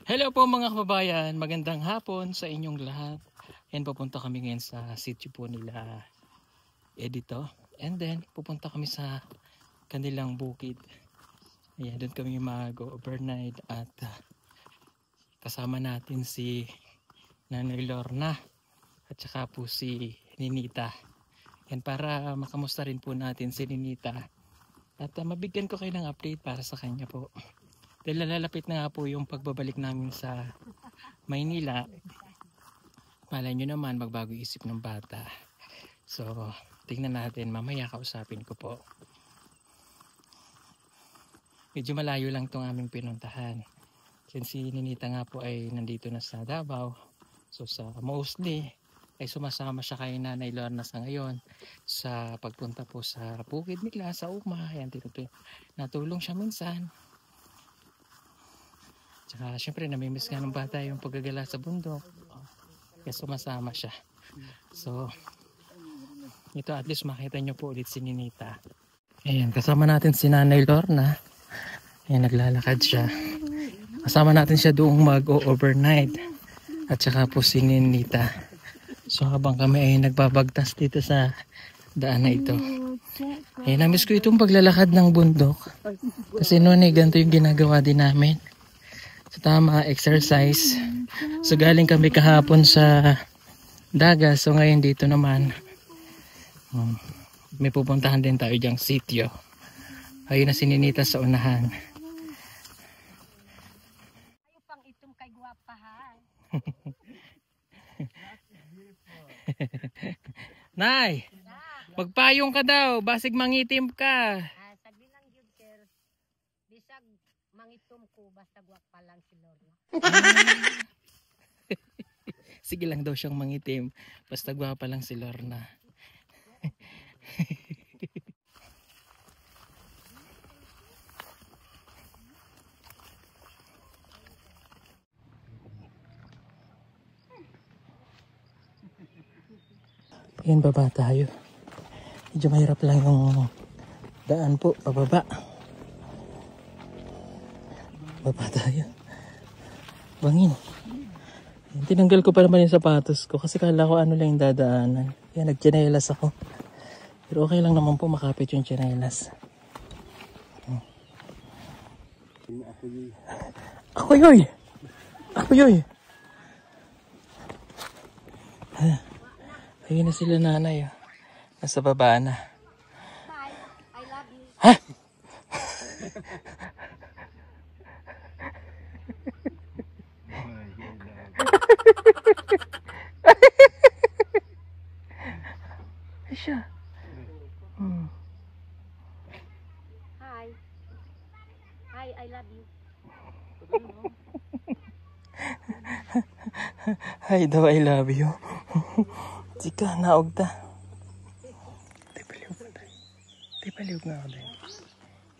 Hello po mga kababayan, magandang hapon sa inyong lahat. Yan, pupunta kami ngayon sa sitio po nila Edito. And then pupunta kami sa kanilang bukid. Ayan, doon kami mag-overnight at kasama natin si Nanay Lorna at saka po si Ninita. Yan, para makamusta rin po natin si Ninita at mabigyan ko kayo ng update para sa kanya po. Dahil lalapit na nga po yung pagbabalik namin sa Maynila. Malay nyo naman magbago isip ng bata. So tingnan natin, mamaya kausapin ko po. Medyo malayo lang itong aming pinuntahan. Since si Ninita nga po ay nandito na sa Davao. So sa mostly ay sumasama siya kay Nanay Lorna sa ngayon sa pagpunta po sa bukid nila sa Uma. Ayan, natulong siya minsan. Tsaka syempre namimiss nga ng bata yung paggagala sa bundok. Kaya sumasama siya. So ito, at least makita nyo po ulit si Ninita. Ayan, kasama natin si Nanay Lorna. Ayan, naglalakad siya. Kasama natin siya doong mag-overnight. At saka po si Ninita. So habang kami ay nagbabagtas dito sa daan na ito. Ayan, namiss ko itong paglalakad ng bundok. Kasi noon ganito yung ginagawa din namin. So tama, exercise. So galing kami kahapon sa dagat. So ngayon dito naman may pupuntahan din tayo dyang sitio. Ayun na si Ninita sa unahan. Ayaw pang itong kay guwapahan. Nay, magpayong ka daw, basig mangitim ka. Sabi lang yun, sir. Bisag mangitom ko, basta guwapa lang si Lorna. Sige lang daw siyang mangitim, basta gwapa lang si Lorna. Ayan, baba tayo. Medyo mahirap lang yung daan po, pababa. Baba tayo. Bangin. Ayan, tinanggal ko pa naman yung sapatos ko kasi kala ko ano lang yung dadaanan. Ayan, nagtsinelas ako. Pero okay lang naman po makapit yung tsinelas. Ako yoy! Ako yoy! Ayun na sila nanay. Nasa baba na. Bye. I love you. Ha? Ay siya. Hi. Hi, I love you. Hi daw, I love you. Chika, naog ta. Tipaliw nga ako din.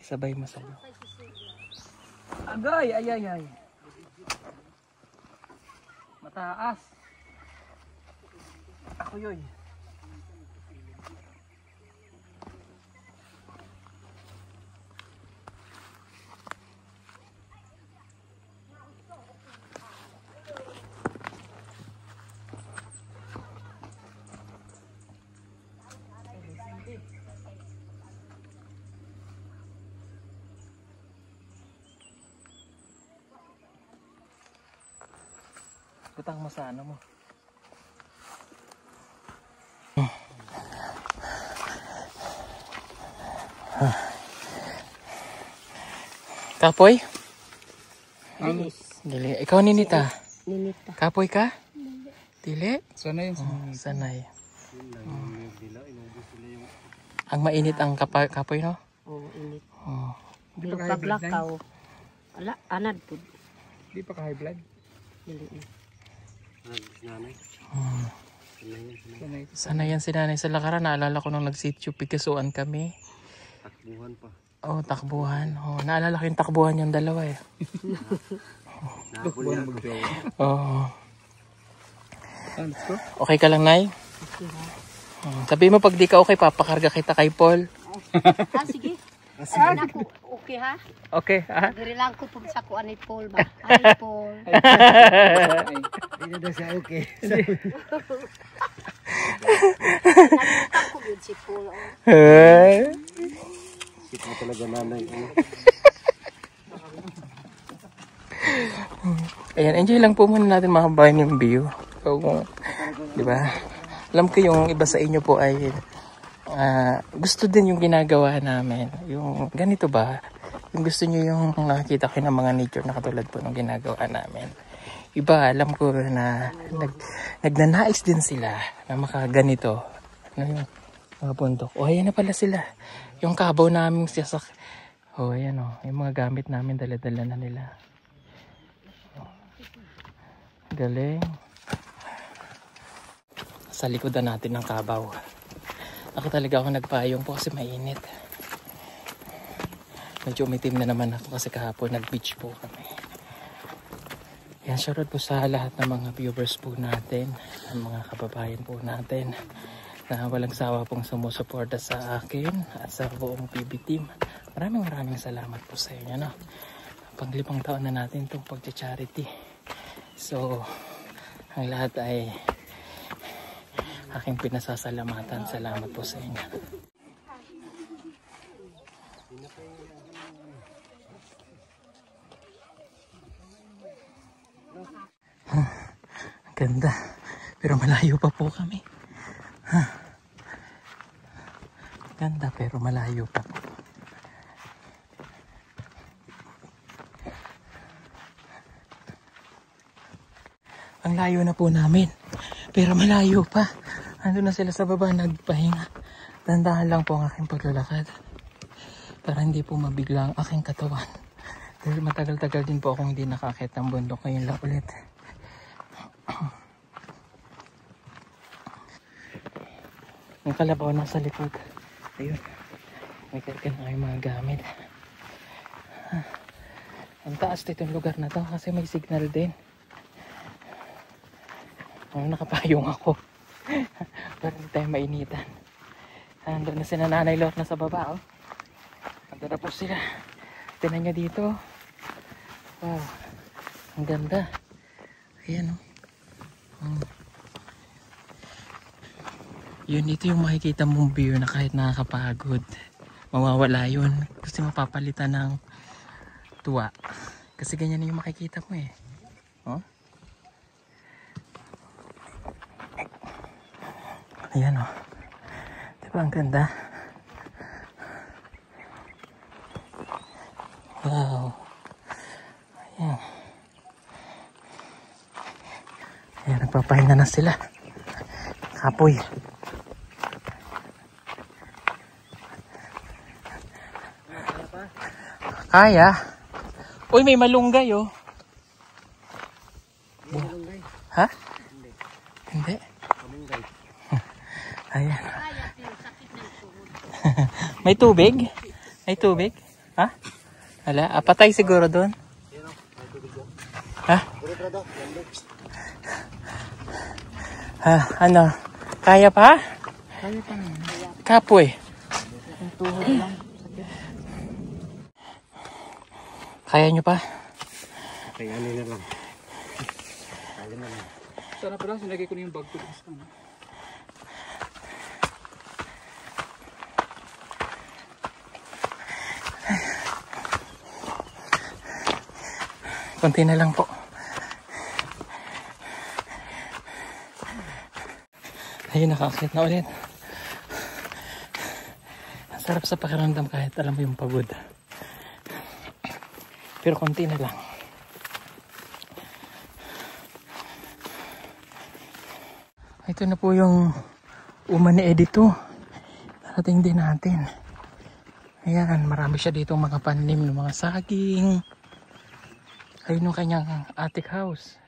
Isabay mo sa'yo. Agay, ay, ay, ay. Mataas. Ako yun. Butang mo sa ano mo. Kapoy? Dili. Ikaw Ninita? Ninita. Kapoy ka? Dili? Sanay yun. Sanay. Ang mainit ang kapoy, no? Oo, init. Oh. Bilog paglakaw. Ala, anad po. Di pa ka high blood? Dili. Sanay yan si nanay sa lakaran. Naalala ko nung nag-sitio Picasuan kami. Takbuhan pa. Oh, takbuhan. Oh, naalala ko yung takbuhan yung dalawa eh. Takbuhan mag-jowa. Oh. Let's go. Okay ka lang, Nay? Okay, ha? Sabi mo pag di ka okay, papakarga kita kay Paul. Sige. Ay, naku, okay ha? Okay, ha? Diri lang ko po sa kuan ni Paul ba? Ay, Paul. Hindi na daw siya okay. Nakita ko yun si Paul. Sip mo talaga nanay. Ayan, enjoy lang po muna natin mga kabayan yung view. So, di ba? Alam ko yung iba sa inyo po ay gusto din yung ginagawa namin. Yung ganito ba? Yung gusto nyo yung nakikita kayo ng mga nature na katulad po ng ginagawa namin. Iba, alam ko na nagnanais din sila na makaganito. Ano yung mga bundok? O, ayan na pala sila. Yung kabaw namin siyasak. O, ayan o. Yung mga gamit namin, dala-dala na nila. Galing. Sa likodan natin ng kabaw. Ako talaga ako nagpayong po kasi mainit. Medyo umitim na naman ako kasi kahapon nag-beach po kami. Yan, shoutout po sa lahat ng mga viewers po natin, ng mga kababayan po natin na walang sawa pong sumusuporta sa akin at sa buong PB team. Maraming salamat po sa inyo. No? Pang-5 taon na natin itong pag-charity. So, ang lahat ay aking pinasasalamatan. Salamat po sa inyo. Ganda. Pero malayo pa po kami. Ganda pero malayo pa po. Ang layo na po namin. Pero malayo pa. Ando na sila sa baba nagpahinga. Dandahan lang po ang aking paglalakad. Para hindi po mabigla ang aking katawan. Dahil matagal-tagal din po akong hindi nakakit ng bundok. Ngayon lang ulit. Ang kalabaw nasa likod. Ayun. May karga na kayong mga gamit. Ang taas ditong lugar na to kasi may signal din. Nakapayong ako. Para hindi tayo mainitan. Andun na si Nanay Lorna sa baba. Oh. Andun na po sila. Tinan nyo dito. Wow. Ang ganda. Ayan oh. Yun, ito yung makikita mong view na kahit nakakapagod. Mawawala yun. Kasi mapapalitan ng tuwa. Kasi ganyan na yung makikita mo eh. Oh. Ayan o. Diba ang ganda? Wow. Ayan. Ayan, nagpapahinga na sila. Kapoy. Kaya. Uy, may malunggay oh. May malunggay. Ha? Hindi. Malunggay. Ayan. May tubig? May tubig? Ha? Wala? Patay siguro doon. Ha? Ha? Ano? Kaya pa? Kaya pa naman. Kapoy. Ang tuhod lang. Kaya nyo pa? Kaya ano na lang. Kaya na lang. Sana pala, sinagay ko na yung bag ko. Konti na lang po. Ayun, nakakit na ulit. Ang sarap sa pakiramdam kahit alam mo yung pagod. Pero konti na lang. Ito na po yung uma ni Edito. Darating din natin. Ayan, marami siya dito mga panim ng mga saging. Ayun yung kanyang attic house.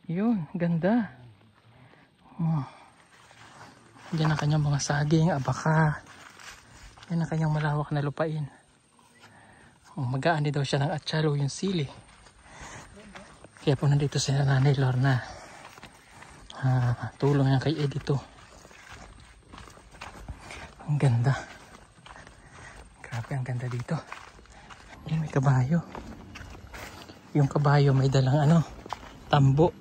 Yun, ganda. Diyan ang kanyang mga saging, abaka. Yan ang kanyang malawak na lupain. Mag-aani daw siya ng atsalo yung sili. Kaya po nandito si Nanay Lorna. Tulong yan kay Edito. Ang ganda. Grabe. Grabe, ang ganda dito. Yan, may kabayo. Yung kabayo may dalang ano, tambo.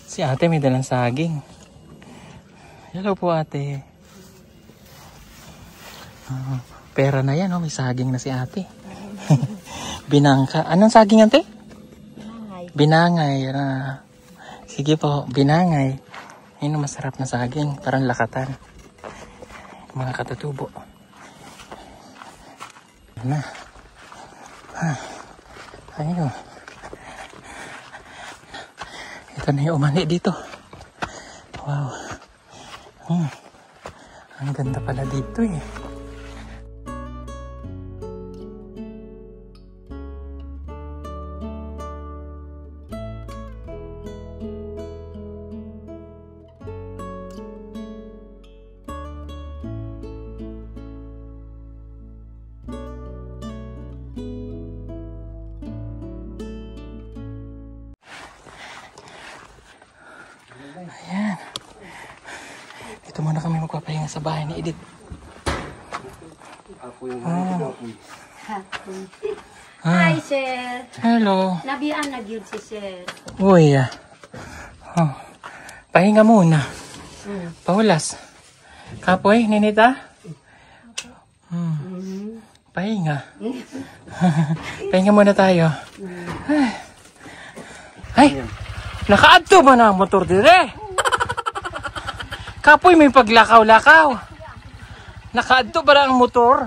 Si ate may dalang saging. Hello po ate. Pera na yan, oh. May saging na si ate. Binangka. Anong saging ate? Binangay. Sige po, binangay. Ayun, masarap na saging. Parang lakatan. Mga katatubo. Ayun na. Ayun. Ito na yung umani dito. Wow. Ang ganda pala dito eh. Ayan. Dito muna kami magpapahinga sa bahay ni Edith. Hi, sir. Hello. Nabian na gyud si sir. Uy. Pahinga muna. Paulas. Kapoy, Ninita? Pahinga. Pahinga muna tayo. Ay! Nakaadto ba na ang motor dire? Kapoy, may paglakaw-lakaw. Nakaadto ba na ang motor?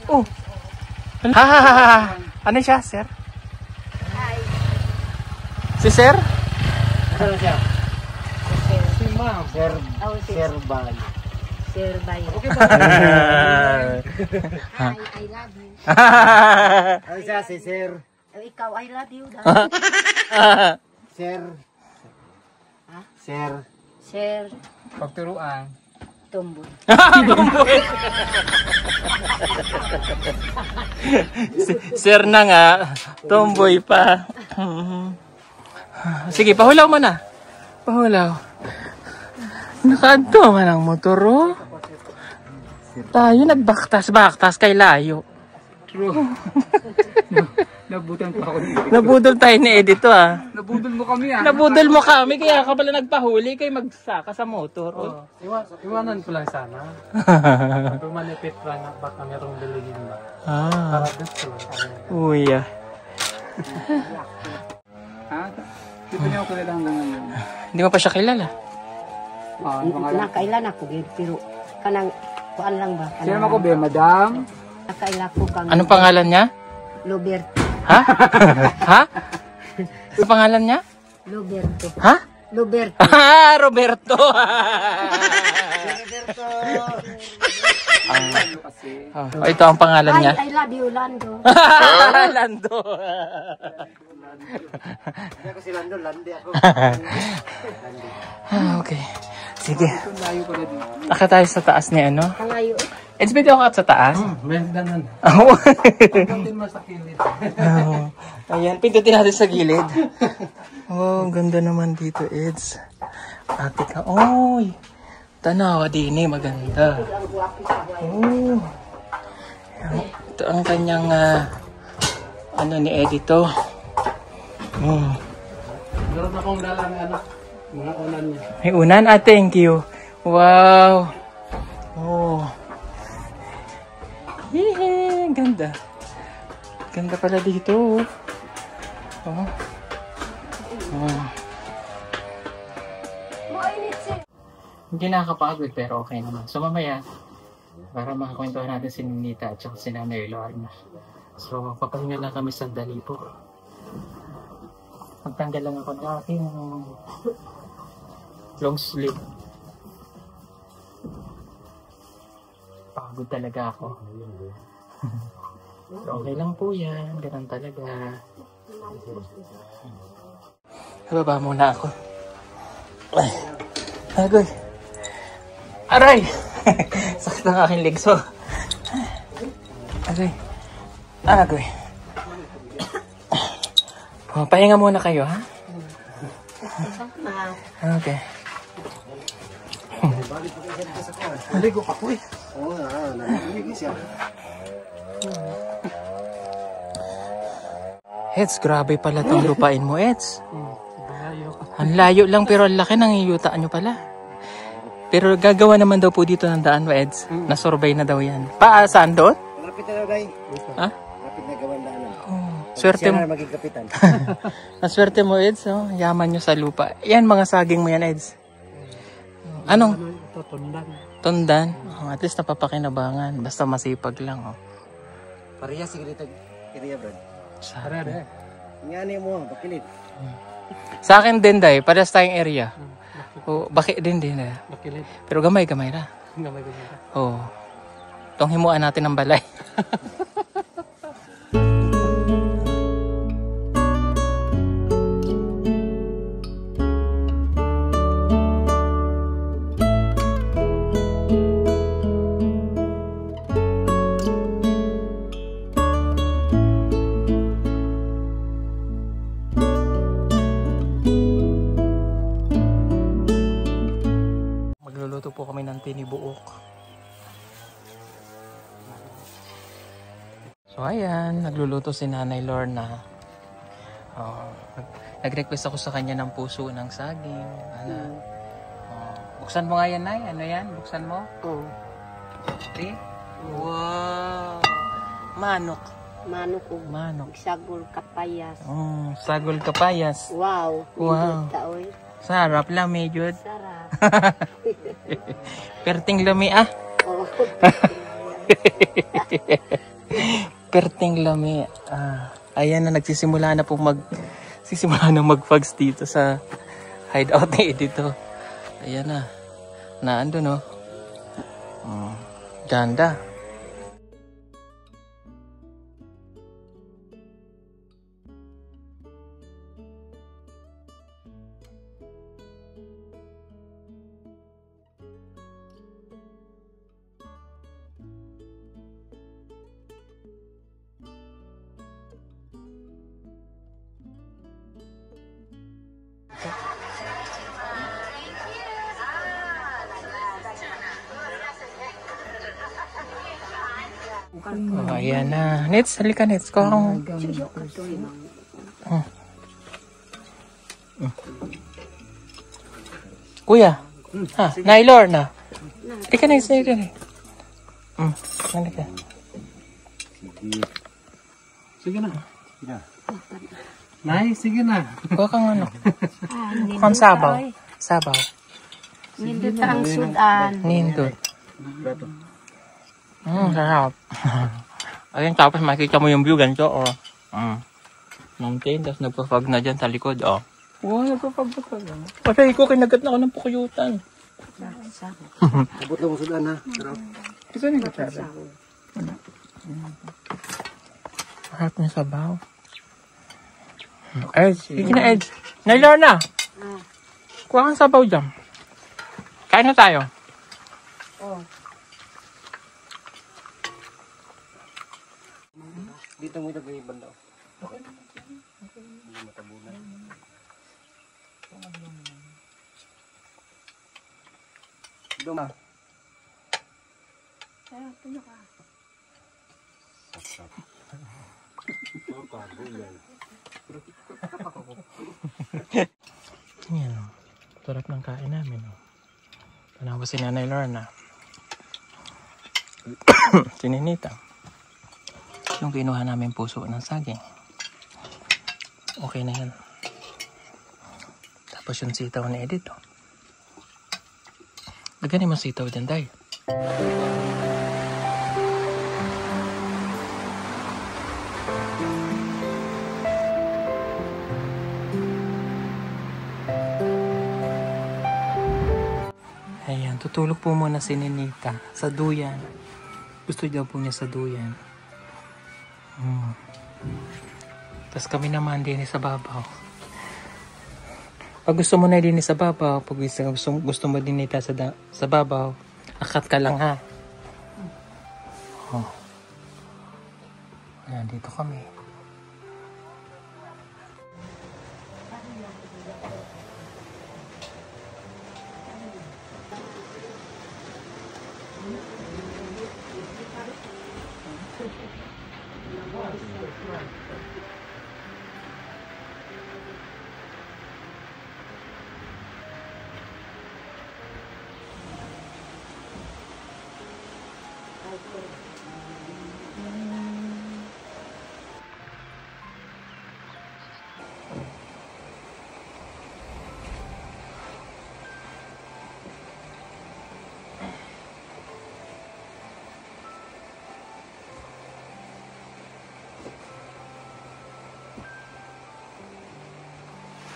Oh. Ano siya, sir? Hi. Si sir? Ano siya? Si ma'am. Oh, si Sir Bay. Sir Bay. Okay ba? Hi, I love you. Ano siya? Si Sir. Ikaw, I love you. Sir. Ha? Sir. Sir Pagturuan. Tumboy. Sir na nga, tomboy pa. Sige, pahulaw mo na. Pahulaw. Nakaadto man ang motor, oh. Tayo nagbaktas-baktas kay layo. True. Nabutan pa ako ni Edith. Nabudol tayo ni Edith, ah. Nabudol mo kami ah. Nabudol mo kami, kaya ka pala nagpahuli kay magsaka sa motor. Oh. Iwanan ko lang sana. Kung manipit lang, baka merong bilhin ba? Ah. Para dito. Uy, ah. Ha? Dito niyo ako kilala hanggang ngayon. Hindi mo pa siya kilala. Nakailan ako gyud pero kanang kuan lang ba? Sino ako be, madam? Nakaila ko kang Anong pangalan niya? Roberto. Ha? Ha? Anong pangalan niya? Roberto. Ha? Roberto. Ah, Roberto. Roberto! Ano kasi? Oh, ito ang pangalan niya. I love you, Lando. Lando. Hindi ako si Lando, Landi ako. Okay. Sige. Ito layo pala dito. Aka tayo sa taas ni ano. Kalayo. It's video ka sa taas. May ganon. Oh. Pindutin mo sa kilid. Oh. Ayan, pindutin natin sa gilid. Oh, ang ganda naman dito, Eds. Ate ka. Oy. Tanawa din eh, maganda. Oh. Ito ang kanyang ano ni Eddie to. Meron akong dalang anak. Mga unan niya. May unan? Ah, thank you. Wow. Oh. Hehe, ganda. Ganda pala dito. Oh. Oh. Hindi nakakapagod pero okay naman. So mamaya, para makakwentuhan natin si Ninita at saka si Nanay Lorna. So papahinga lang kami sandali po. Magtanggal lang ako ng aking long sleeve. Pagod talaga ako. So, okay lang po yan. Ganun talaga. Baba muna ako. Ay, agoy. Aray! Sakit ang aking legs. So, Okay. Agoy. Oh, pahinga muna kayo, ha? Okay. Maligo ka po eh. Oo nga, nalilig siya. Eds, grabe pala itong lupain mo, Eds. Ang layo lang pero ang laki ng iyutaan nyo pala. Pero gagawa naman daw po dito ng daan, Eds. Na-survey na daw yan. Saan doon? Lapit na daw, Day. Ha? Lapit na gawan daanan. Oh, swerte Siya mo. na maging kapitan. Naswerte mo, Eds. Oh. Yaman nyo sa lupa. Yan, mga saging mo yan, Eds. Anong? Ito, tundan. Tundan. Oh, at least napapakinabangan. Basta masipag lang. Oh. Pareha sige dito. Iriya, Brad. Parada. Ingani mo, bakilit. Sa akin din, Day. Parehas tayong area. Oh, baki din. Bakilit. Pero gamay-gamay na. Gamay-gamay. Oo. Itong himuan natin ng balay. Magluluto po kami ng tinibuok. So ayan, nagluluto si Nanay Lorna. Nag-request ako sa kanya ng puso ng saging. Buksan mo nga yan, Nay. Ano yan? Buksan mo? Oh, Okay. Wow! Manok. manok ko. Manok. Sagol kapayas. Sagol kapayas. Wow. Wow. Taoy. Sarap lang, medyo. Sarap. Perting lami ah. Oh. Perting lami. Ayan na, nagsisimula na mag-fags dito sa hideout ni Edito. Ayan na. Naando no. Ganda. Ayan na. Nets, halika Nets. Kuya. Nailor na. Halika Nets, halika na. Halika. Sige na. Nay, sige na. Kuha kang ano. Kung sabaw. Sabaw. Nindot ang sudan. Nindot. Sarap. Ayun, tapos makikita mo yung view ganito, oh. Mountain, tapos nagpa-fog na dyan sa likod, oh. Wow, nagpa-fog na pa lang. Kasi ikaw, kinagat na ako ng pukuyutan. Abot lang mo sudan, ha? Ito na yung katsara. Harap niya sabaw. Edge, sige na Edge. Nailor na. Kuha kang sabaw dyan. Kain na tayo. Oh. Dito mo ilagay yung banda. Matabunan. Duma. Yan, oh. Sarap ng kain namin, oh. Tanawa si Nanay Lorna. Sininita. Yung kinuha namin puso ng saging. Okay na yan. Tapos yung sitaw ni Edith, oh. Lagyan mo sitaw dyan, Day. Ayan, tutulog po muna si Ninita sa duyan. Gusto daw po niya sa duyan. Tapos kami naman din sa babaw. Pag gusto mo na din sa babaw, pag gusto mo din nita sa babaw, akat ka lang ha. Ayan, dito kami.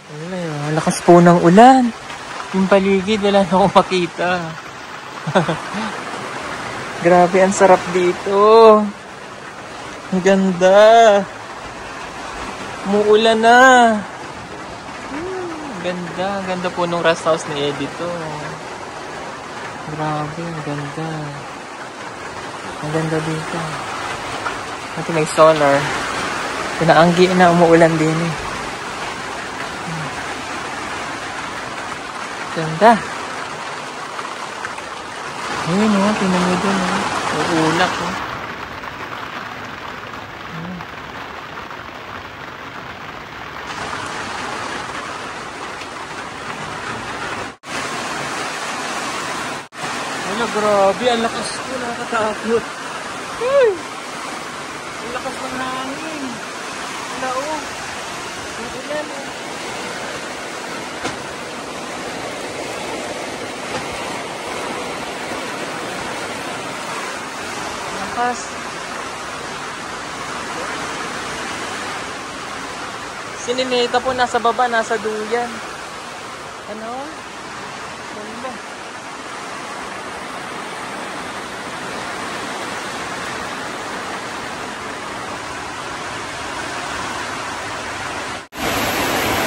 Wala yun. Lakas po ng ulan. Yung paligid, wala na akong makita. Grabe, ang sarap dito. Ang ganda. Umuulan na. Ganda. Ang ganda po nung rest house ni Eddie to. Grabe, ang ganda. Ang ganda dito. At may solar. Pinaanggi na umuulan din eh. Ganda. Ayun o, tingnan mo dun o. Uulak o. Wala, grabe. Ang lakas ko. Nakakatakot. Hey! Ang lakas ng hangin. Wala o. Ulan o. Lakas. Si Ninita po nasa baba, nasa duyan. Ano? Ganda.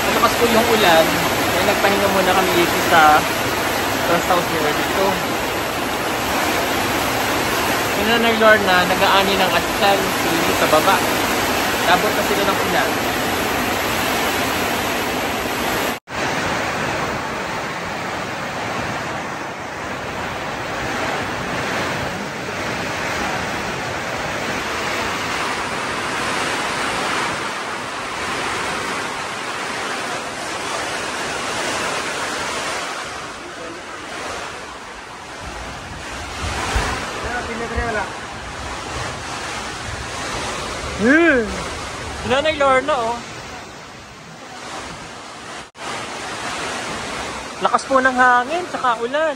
Malakas po yung ulan. Kaya nagpahinga muna kami dito sa rest house nila dito. Yung Nanay Lorna, nag-aani ng atsal sa baba. Dabot na sila ng ulan. Nanay Lorna oh. Lakas po ng hangin, tsaka ulan.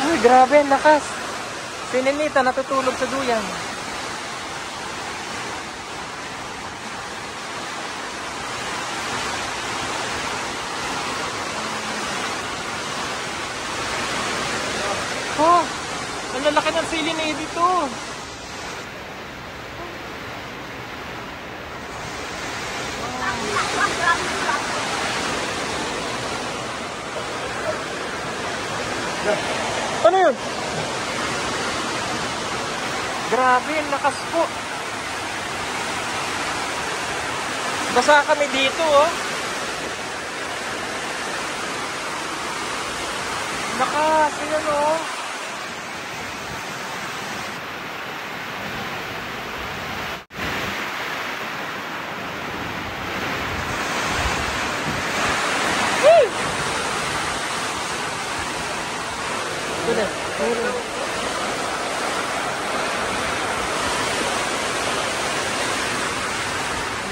Ay, grabe, ang lakas. Si Ninita natutulog sa duyan. Oh, ang lalaki ng sili na dito. Ano yun? Grabe, ang lakas po. Basa kami dito, oh. Lakas, yun, oh.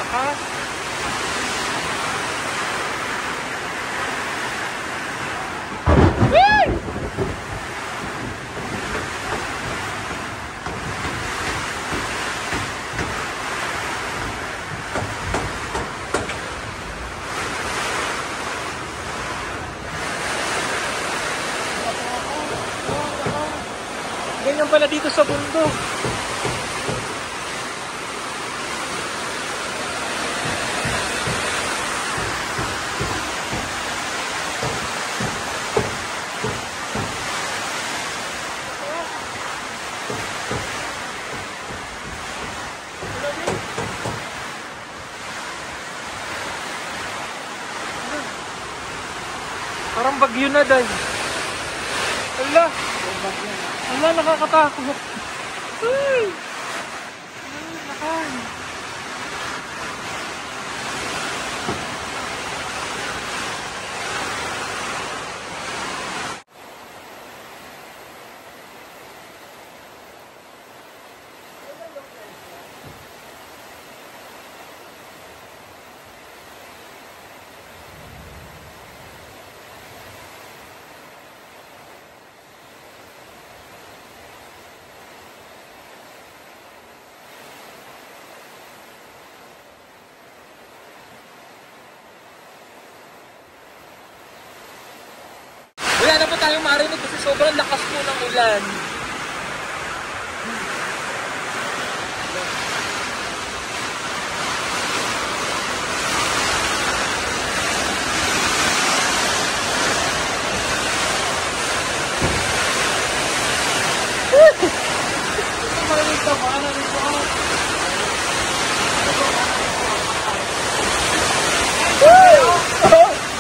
Lakas. Ganyan pala dito sa bundok. bagyo na, day. Ala! Ala, nakakatakot. Ay! Ay, nakay. Wala na po tayong marinig kasi sobrang lakas po ng ulan.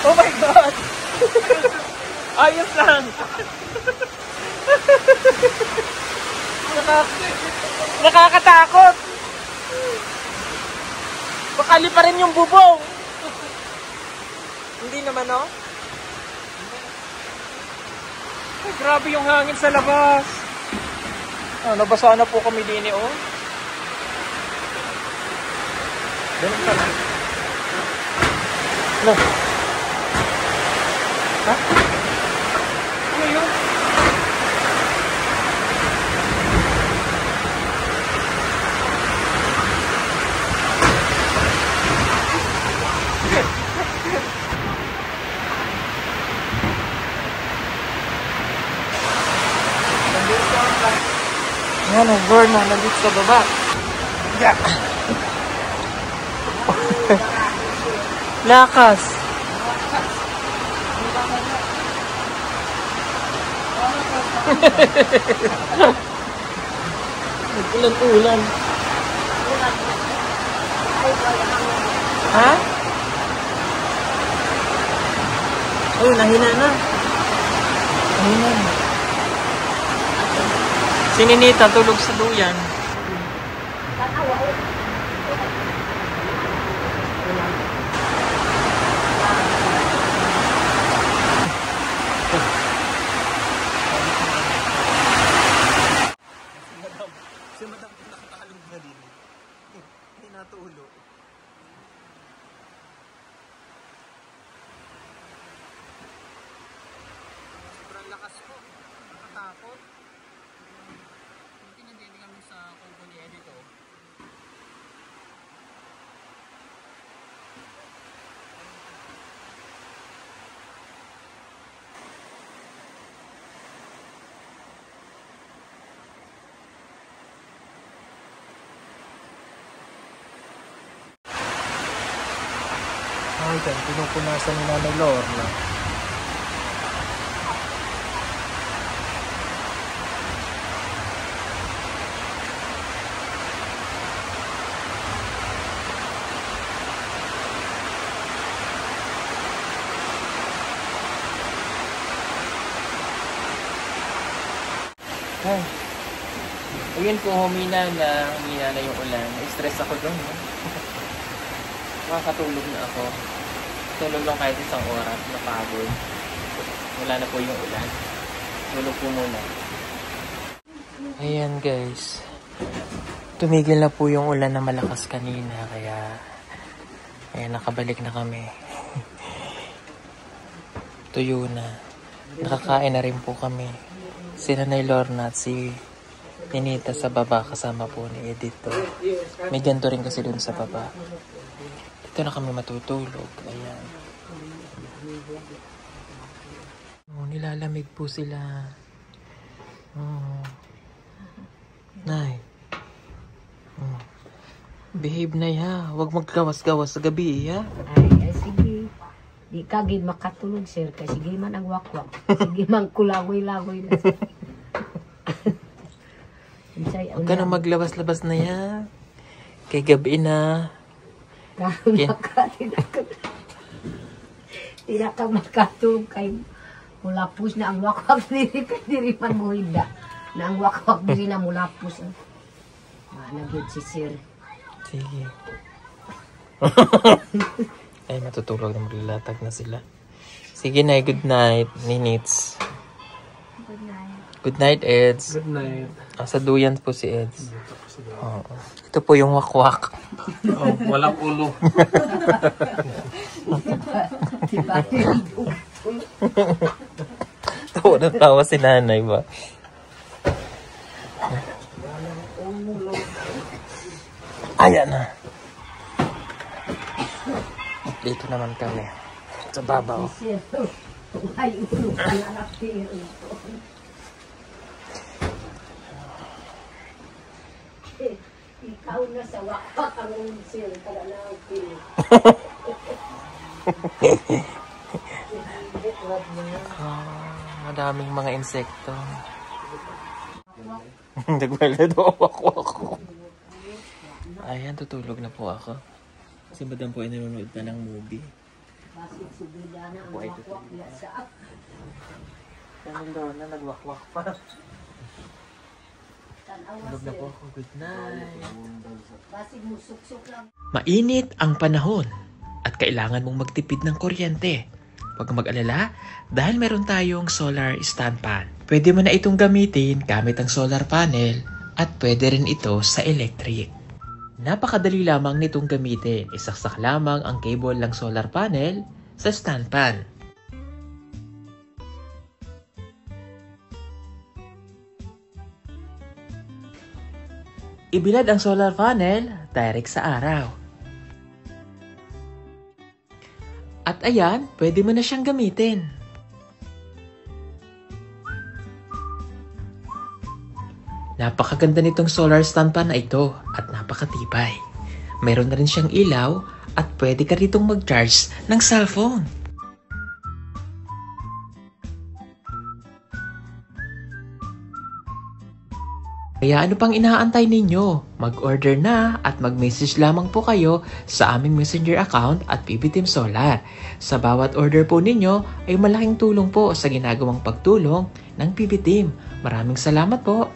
Oh my God! Ayos lang! Nakakatakot! Bakali pa rin yung bubong! Hindi naman, no? Ay, grabe yung hangin sa labas! Ah, nabasa na po kami din, oh. Ganun ka lang. No. Ha? Ano yun? Yan, nag-burn na nandito sa baba. Yeah. Lakas. Nag-ulan-ulan. Ha? Ay, nahina na. Nahina na. Si Ninita tulog sa duyan. Si Madam nakakalong na din. Hindi natulog. Sobrang lakas po. Nakatakot. Hindi kami sa kubo ni Edito. Ay, dyan, pinupunasan ni Nanay Lorna. Ay, ayun po, humina na yung ulan. Na-stress ako doon. No? Makakatulog na ako. Tulog lang kahit isang oras, napagod. Wala na po yung ulan. Tulog po muna. Ayan guys. Tumigil na po yung ulan na malakas kanina. Kaya, ayan, nakabalik na kami. Tuyo na. Nakakain na rin po kami. Si Nanay Lorna at si Ninita sa baba kasama po ni Edito. May ganito rin kasi dun sa baba. Dito na kami matutulog. Ayan. Oh, nilalamig po sila. Oh. Nay. Oh. Behave na ha. Huwag maggawas-gawas sa gabi ha. Ay, sige. Di ka gid makatulog, sir. Kasi sige man ang wakwak. Sige man kulagoy-lagoy na. Huwag ka na maglabas-labas na yan. Kay gabi na. Tidak ka makatulog kay Mulapus na ang wakwak diri man muhida. Na ang wakwak diri na mulapus. Nagyod si sir. Sige. Ay, matutulog na maglalatag na sila. Sige na, good night, Ninits. Good night. Good night, Eds. Good night. Sa duyan po si Eds. Oo. Ito po yung wakwak. Oh, walang ulo. Tawa na tawa si nanay ba? Ayan na. Dito naman kami. Sa babaw. Sir, ay ulo ka na naktir. Ikaw na sa wakwak ang sir. Kada na ang pili. Madaming mga insekto. Nagwala daw ang wakwak ko. Ayan, tutulog na po ako. Si madam po ay nanonood na ng movie. Basit subida na ang wakwak niya sa Ganun daw na, nagwakwak pa. tanawa Tulog na po sir. ako. Good night. Basit mo suksok lang. Mainit ang panahon at kailangan mong magtipid ng kuryente. Huwag kang mag-alala dahil meron tayong solar stand fan. Pwede mo na itong gamitin gamit ang solar panel at pwede rin ito sa electric. Napakadali lamang nitong gamitin. Isaksak lamang ang cable ng solar panel sa stand fan. Ibilad ang solar panel direct sa araw. At ayan, pwede mo na siyang gamitin. Napakaganda nitong solar stand fan na ito at napakatibay. Meron na rin siyang ilaw at pwede ka ritong mag-charge ng cellphone. Kaya ano pang inaantay ninyo? Mag-order na at mag-message lamang po kayo sa aming messenger account at PB Team Solar. Sa bawat order po ninyo ay malaking tulong po sa ginagawang pagtulong ng PB Team. Maraming salamat po!